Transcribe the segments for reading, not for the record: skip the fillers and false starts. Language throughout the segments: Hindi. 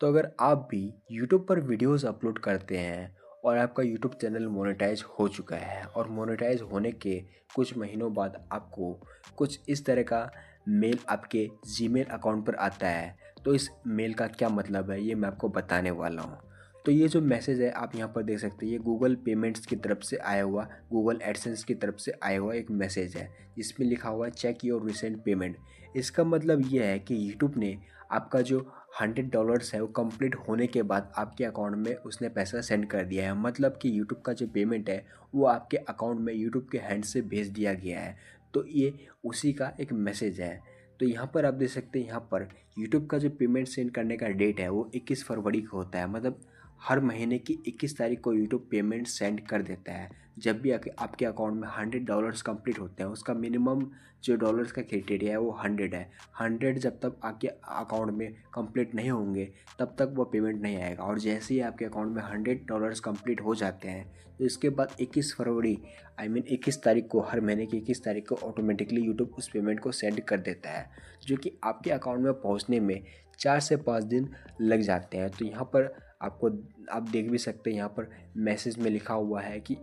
तो अगर आप भी यूट्यूब पर वीडियोस अपलोड करते हैं और आपका यूट्यूब चैनल मोनेटाइज हो चुका है और मोनेटाइज होने के कुछ महीनों बाद आपको कुछ इस तरह का मेल आपके जीमेल अकाउंट पर आता है, तो इस मेल का क्या मतलब है ये मैं आपको बताने वाला हूँ। तो ये जो मैसेज है आप यहाँ पर देख सकते हैं, ये गूगल पेमेंट्स की तरफ से आया हुआ, गूगल एडसेंस की तरफ से आया हुआ एक मैसेज है जिसमें लिखा हुआ है चेक योर रिसेंट पेमेंट। इसका मतलब ये है कि यूट्यूब ने आपका जो $100 है वो कंप्लीट होने के बाद आपके अकाउंट में उसने पैसा सेंड कर दिया है। मतलब कि यूट्यूब का जो पेमेंट है वो आपके अकाउंट में यूट्यूब के हैंड से भेज दिया गया है। तो ये उसी का एक मैसेज है। तो यहाँ पर आप देख सकते हैं, यहाँ पर यूट्यूब का जो पेमेंट सेंड करने का डेट है वो 21 फरवरी को होता है। मतलब हर महीने की 21 तारीख को यूट्यूब पेमेंट सेंड कर देता है। जब भी आपके अकाउंट में $100 कंप्लीट होते हैं, उसका मिनिमम जो डॉलर्स का क्राइटेरिया है वो 100 है। 100 जब तक आपके अकाउंट में कंप्लीट नहीं होंगे तब तक वो पेमेंट नहीं आएगा। और जैसे ही आपके अकाउंट में $100 कंप्लीट हो जाते हैं तो इसके बाद 21 फरवरी 21 तारीख को, हर महीने की 21 तारीख को ऑटोमेटिकली यूट्यूब उस पेमेंट को सेंड कर देता है, जो कि आपके अकाउंट में पहुंचने में 4 से 5 दिन लग जाते हैं। तो यहाँ पर आप देख भी सकते हैं, यहाँ पर मैसेज में लिखा हुआ है कि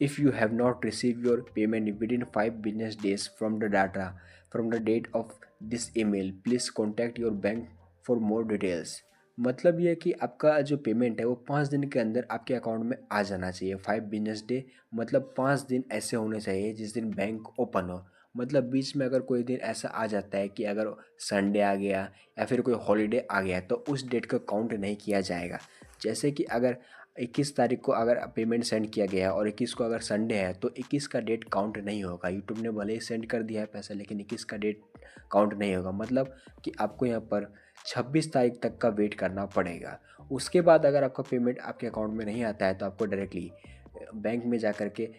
if you have not received your payment within 5 business days from the date of this email, please contact your bank for more details। मतलब ये है कि आपका जो पेमेंट है वो 5 दिन के अंदर आपके अकाउंट में आ जाना चाहिए। 5 बिजनेस डे मतलब 5 दिन ऐसे होने चाहिए जिस दिन बैंक ओपन हो। मतलब बीच में अगर कोई दिन ऐसा आ जाता है कि अगर संडे आ गया या फिर कोई हॉलीडे आ गया तो उस डेट का काउंट नहीं किया जाएगा। जैसे कि अगर 21 तारीख को अगर पेमेंट सेंड किया गया है और 21 को अगर संडे है तो 21 का डेट काउंट नहीं होगा। यूट्यूब ने भले ही सेंड कर दिया है पैसा, लेकिन 21 का डेट काउंट नहीं होगा। मतलब कि आपको यहाँ पर 26 तारीख तक का वेट करना पड़ेगा। उसके बाद अगर आपका पेमेंट आपके अकाउंट में नहीं आता है तो आपको डायरेक्टली बैंक में जा कर के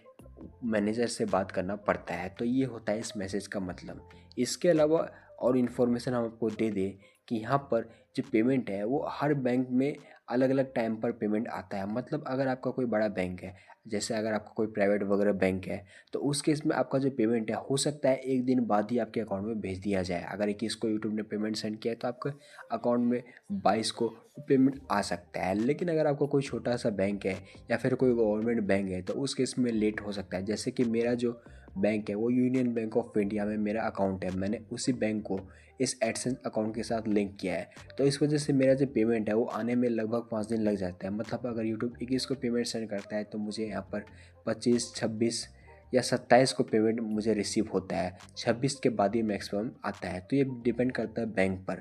मैनेजर से बात करना पड़ता है। तो ये होता है इस मैसेज का मतलब। इसके अलावा और इन्फॉर्मेशन हम आपको दे दें कि यहाँ पर जो पेमेंट है वो हर बैंक में अलग अलग टाइम पर पेमेंट आता है। मतलब अगर आपका कोई बड़ा बैंक है, जैसे अगर आपका कोई प्राइवेट वगैरह बैंक है, तो उस केस में आपका जो पेमेंट है हो सकता है एक दिन बाद ही आपके अकाउंट में भेज दिया जाए। अगर 21 को यूट्यूब ने पेमेंट सेंड किया है तो आपके अकाउंट में 22 को पेमेंट आ सकता है। लेकिन अगर आपका कोई छोटा सा बैंक है या फिर कोई गवर्नमेंट बैंक है तो उस केस में लेट हो सकता है। जैसे कि मेरा जो बैंक है वो यूनियन बैंक ऑफ इंडिया में मेरा अकाउंट है, मैंने उसी बैंक को इस एडसेंस अकाउंट के साथ लिंक किया है। तो इस वजह से मेरा जो पेमेंट है वो आने में लगभग 5 दिन लग जाता है। मतलब अगर यूट्यूब 21 को पेमेंट सेंड करता है तो मुझे यहाँ पर 25, 26 या 27 को पेमेंट मुझे रिसीव होता है। 26 के बाद ही मैक्सिमम आता है। तो ये डिपेंड करता है बैंक पर।